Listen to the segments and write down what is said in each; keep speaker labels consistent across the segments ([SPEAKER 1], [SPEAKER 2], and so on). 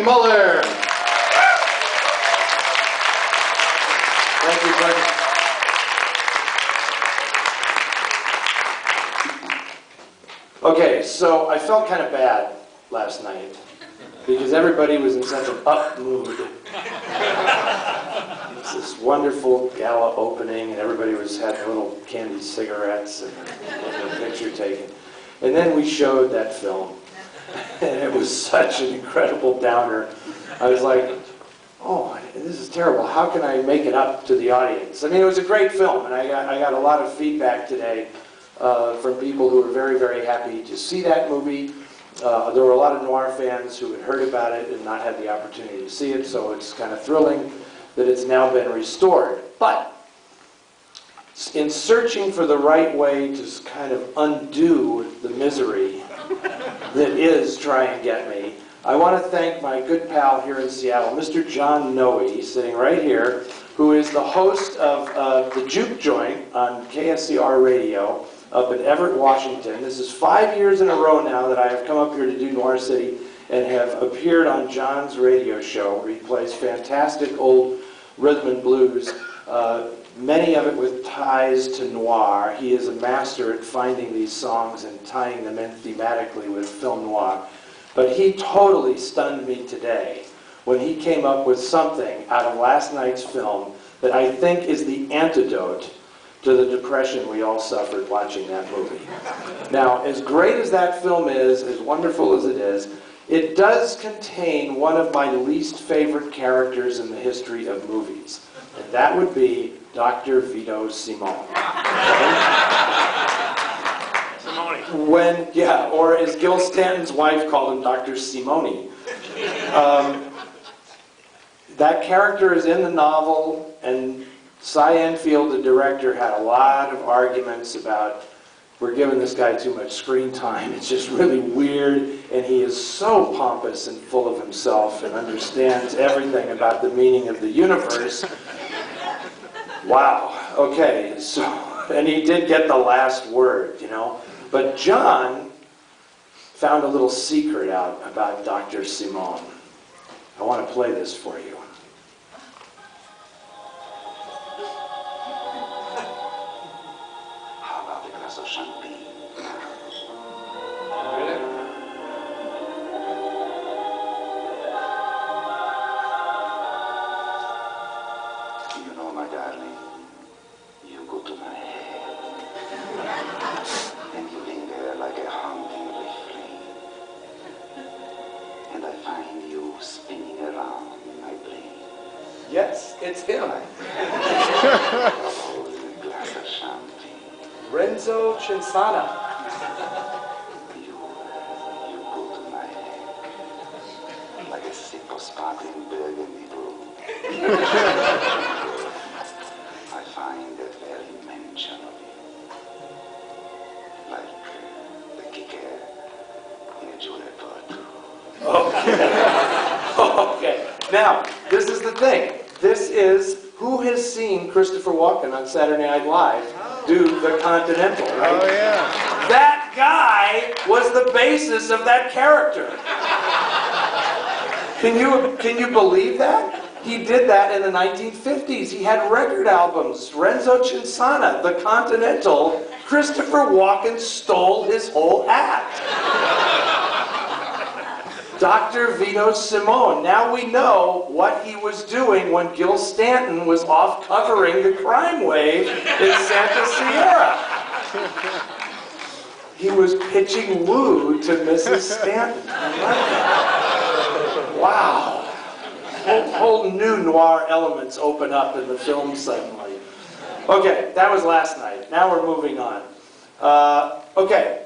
[SPEAKER 1] Muller. Thank you, buddy. Okay, so I felt kind of bad last night because everybody was in such an up mood. It's this wonderful gala opening, and everybody was having little candy cigarettes and getting a picture taken. And then we showed that film, and it was such an incredible downer. I was like, oh, this is terrible. How can I make it up to the audience? I mean, it was a great film, and I got a lot of feedback today from people who were very, very happy to see that movie. There were a lot of noir fans who had heard about it and not had the opportunity to see it, so it's kind of thrilling that it's now been restored. But in searching for the right way to kind of undo the misery that is Try and Get Me, I want to thank my good pal here in Seattle, Mr. John Noe, sitting right here, who is the host of The Juke Joint on KSCR Radio up in Everett, Washington. This is 5 years in a row now that I have come up here to do Noir City and have appeared on John's radio show, where he plays fantastic old rhythm and blues, many of it with ties to noir. He is a master at finding these songs and tying them in thematically with film noir. But he totally stunned me today when he came up with something out of last night's film that I think is the antidote to the depression we all suffered watching that movie. Now, as great as that film is, as wonderful as it does contain one of my least favorite characters in the history of movies. And that would be Dr. Vito Simone. Or as Gil Stanton's wife called him, Dr. Simone. That character is in the novel, and Cy Enfield, the director, had a lot of arguments about, we're giving this guy too much screen time. It's just really weird, and he is so pompous and full of himself and understands everything about the meaning of the universe. Wow. Okay, so, and he did get the last word, you know. But John found a little secret out about Dr. Simone. I want to play this for you.
[SPEAKER 2] How about a glass of champagne? You know, my darling, you go to my head, and you linger like a haunting refrain, and I find you spinning around in my brain.
[SPEAKER 1] Yes, it's him.
[SPEAKER 2] Oh, a glass of champagne.
[SPEAKER 1] Renzo Cinsana.
[SPEAKER 2] You go to my head like a sip of sparkling burgundy brew. I find the very mention of you like the kicker in a Juliet part.
[SPEAKER 1] Okay. Now, this is the thing. This is, who has seen Christopher Walken on Saturday Night Live do The Continental, right?
[SPEAKER 3] Oh, yeah.
[SPEAKER 1] That guy was the basis of that character. Can you believe that? He did that in the 1950s. He had record albums. Renzo Cinsana, The Continental. Christopher Walken stole his whole act. Dr. Vito Simone. Now we know what he was doing when Gil Stanton was off covering the crime wave in Santa Sierra. He was pitching woo to Mrs. Stanton. I like that. Wow. Whole new noir elements open up in the film suddenly. Okay, that was last night. Now we're moving on. Okay,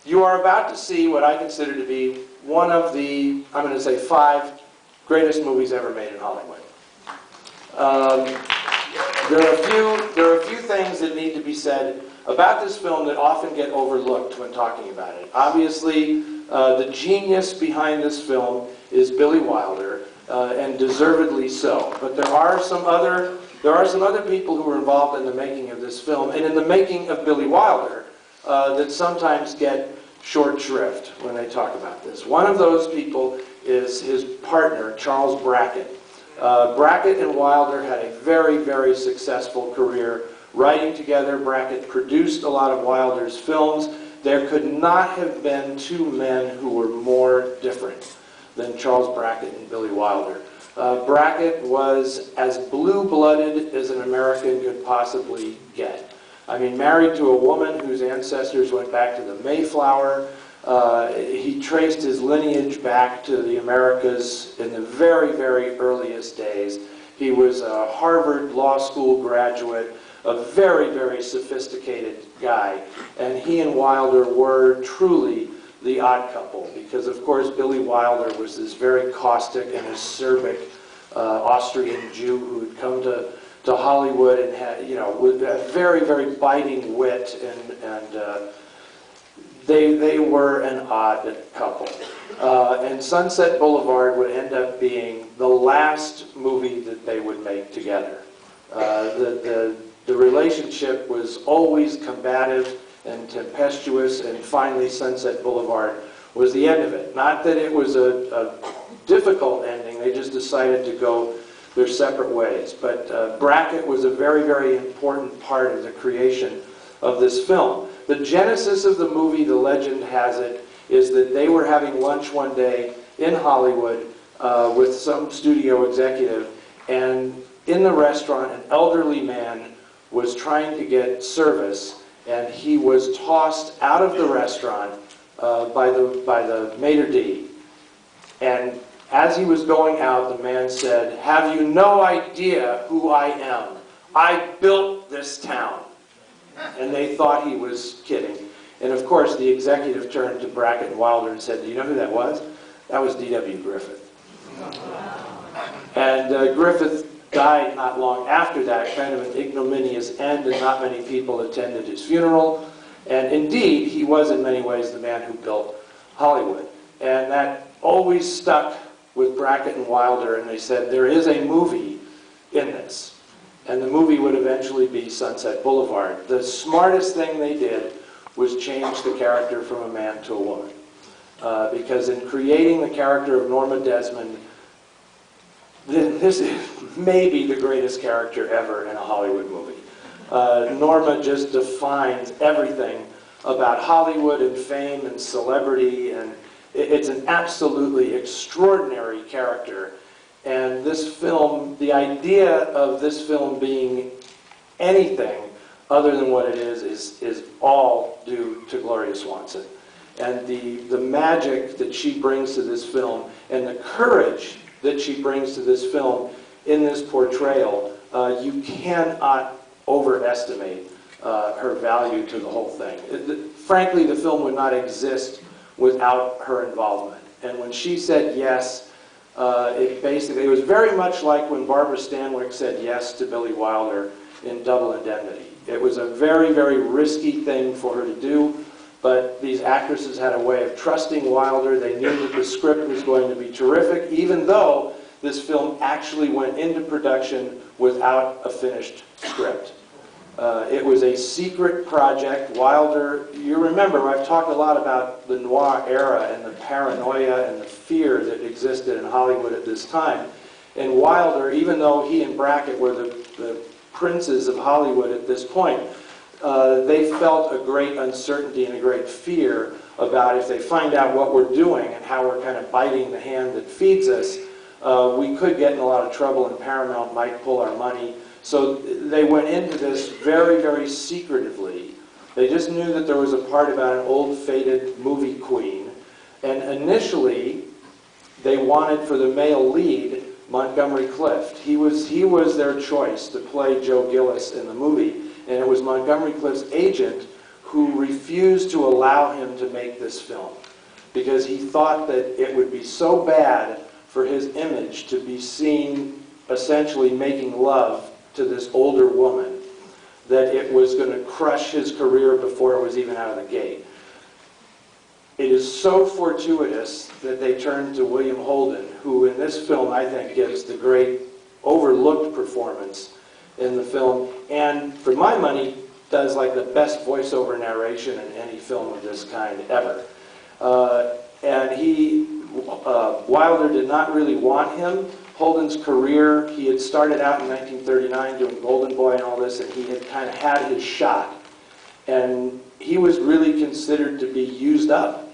[SPEAKER 1] you are about to see what I consider to be one of the, I'm going to say, 5 greatest movies ever made in Hollywood. There are a few things that need to be said about this film that often get overlooked when talking about it. Obviously, the genius behind this film is Billy Wilder, and deservedly so. But there are some other people who were involved in the making of this film and in the making of Billy Wilder that sometimes get short shrift when they talk about this. One of those people is his partner, Charles Brackett. Brackett and Wilder had a very, very successful career writing together. Brackett produced a lot of Wilder's films. There could not have been two men who were more different than Charles Brackett and Billy Wilder. Brackett was as blue-blooded as an American could possibly get. I mean, married to a woman whose ancestors went back to the Mayflower. He traced his lineage back to the Americas in the very, very earliest days. He was a Harvard Law School graduate, a very, very sophisticated guy. And he and Wilder were truly the odd couple, because of course Billy Wilder was this very caustic and acerbic Austrian Jew who had come to Hollywood and had, you know, with a very, very biting wit, and they were an odd couple. And Sunset Boulevard would end up being the last movie that they would make together. The relationship was always combative and tempestuous, and finally Sunset Boulevard was the end of it. Not that it was a difficult ending, they just decided to go their separate ways. But Brackett was a very, very important part of the creation of this film. The genesis of the movie, the legend has it, is that they were having lunch one day in Hollywood with some studio executive, and in the restaurant an elderly man was trying to get service, and he was tossed out of the restaurant by the maitre d'. And as he was going out, the man said, "Have you no idea who I am? I built this town." And they thought he was kidding. And of course, the executive turned to Brackett and Wilder and said, "Do you know who that was? That was D.W. Griffith." And Griffith died not long after that, kind of an ignominious end, and not many people attended his funeral. And indeed, he was in many ways the man who built Hollywood. And that always stuck with Brackett and Wilder, and they said, there is a movie in this. And the movie would eventually be Sunset Boulevard. The smartest thing they did was change the character from a man to a woman. Because in creating the character of Norma Desmond, this is maybe the greatest character ever in a Hollywood movie. Norma just defines everything about Hollywood and fame and celebrity, and it's an absolutely extraordinary character. And this film, the idea of this film being anything other than what it is all due to Gloria Swanson. And the magic that she brings to this film, and the courage that she brings to this film in this portrayal, you cannot overestimate her value to the whole thing. Frankly, the film would not exist without her involvement. And when she said yes, it was very much like when Barbara Stanwyck said yes to Billy Wilder in Double Indemnity. It was a very, very risky thing for her to do, but these actresses had a way of trusting Wilder. They knew that the script was going to be terrific, even though this film actually went into production without a finished script. It was a secret project. Wilder, you remember, I've talked a lot about the noir era and the paranoia and the fear that existed in Hollywood at this time. And Wilder, even though he and Brackett were the princes of Hollywood at this point, they felt a great uncertainty and a great fear about if they find out what we're doing and how we're kind of biting the hand that feeds us, we could get in a lot of trouble and Paramount might pull our money. So they went into this very, very secretively. They just knew that there was a part about an old faded movie queen. And initially, they wanted for the male lead Montgomery Clift. He was their choice to play Joe Gillis in the movie. And it was Montgomery Clift's agent who refused to allow him to make this film, because he thought that it would be so bad for his image to be seen essentially making love to this older woman that it was going to crush his career before it was even out of the gate. It is so fortuitous that they turned to William Holden, who in this film I think gives the great overlooked performance in the film, and for my money does like the best voiceover narration in any film of this kind ever. And Wilder did not really want him. Holden's career, he had started out in 1939 doing Golden Boy and all this, and he had kind of had his shot. And he was really considered to be used up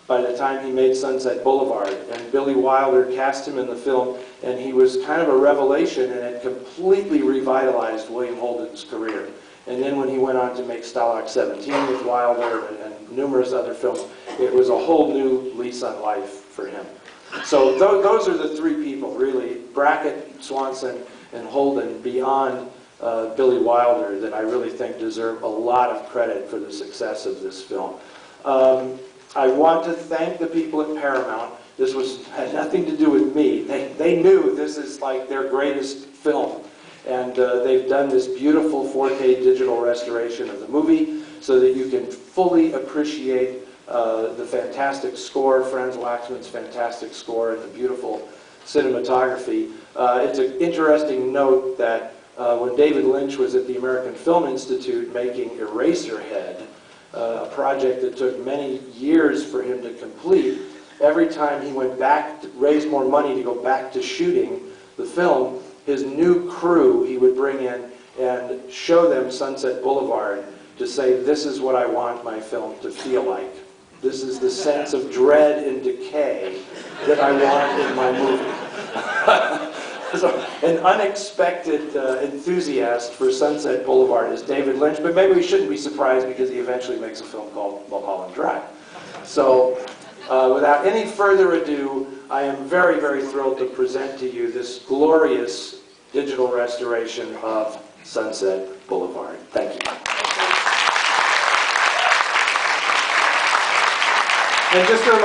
[SPEAKER 1] by the time he made Sunset Boulevard. And Billy Wilder cast him in the film, and he was kind of a revelation, and it completely revitalized William Holden's career. And then when he went on to make Stalag 17 with Wilder and numerous other films, it was a whole new lease on life for him. So those are the three people, really, Brackett, Swanson, and Holden, beyond Billy Wilder, that I really think deserve a lot of credit for the success of this film. I want to thank the people at Paramount. This had nothing to do with me. They knew this is like their greatest film. And they've done this beautiful 4K digital restoration of the movie so that you can fully appreciate the fantastic score, Franz Waxman's fantastic score, and the beautiful cinematography. It's an interesting note that when David Lynch was at the American Film Institute making Eraserhead, a project that took many years for him to complete, every time he went back to raise more money to go back to shooting the film, his new crew he would bring in and show them Sunset Boulevard to say, this is what I want my film to feel like. This is the sense of dread and decay that I want in my movie. So, an unexpected enthusiast for Sunset Boulevard is David Lynch, but maybe we shouldn't be surprised because he eventually makes a film called Mulholland Drive. So, without any further ado, I am very, very thrilled to present to you this glorious digital restoration of Sunset Boulevard. Thank you. And just a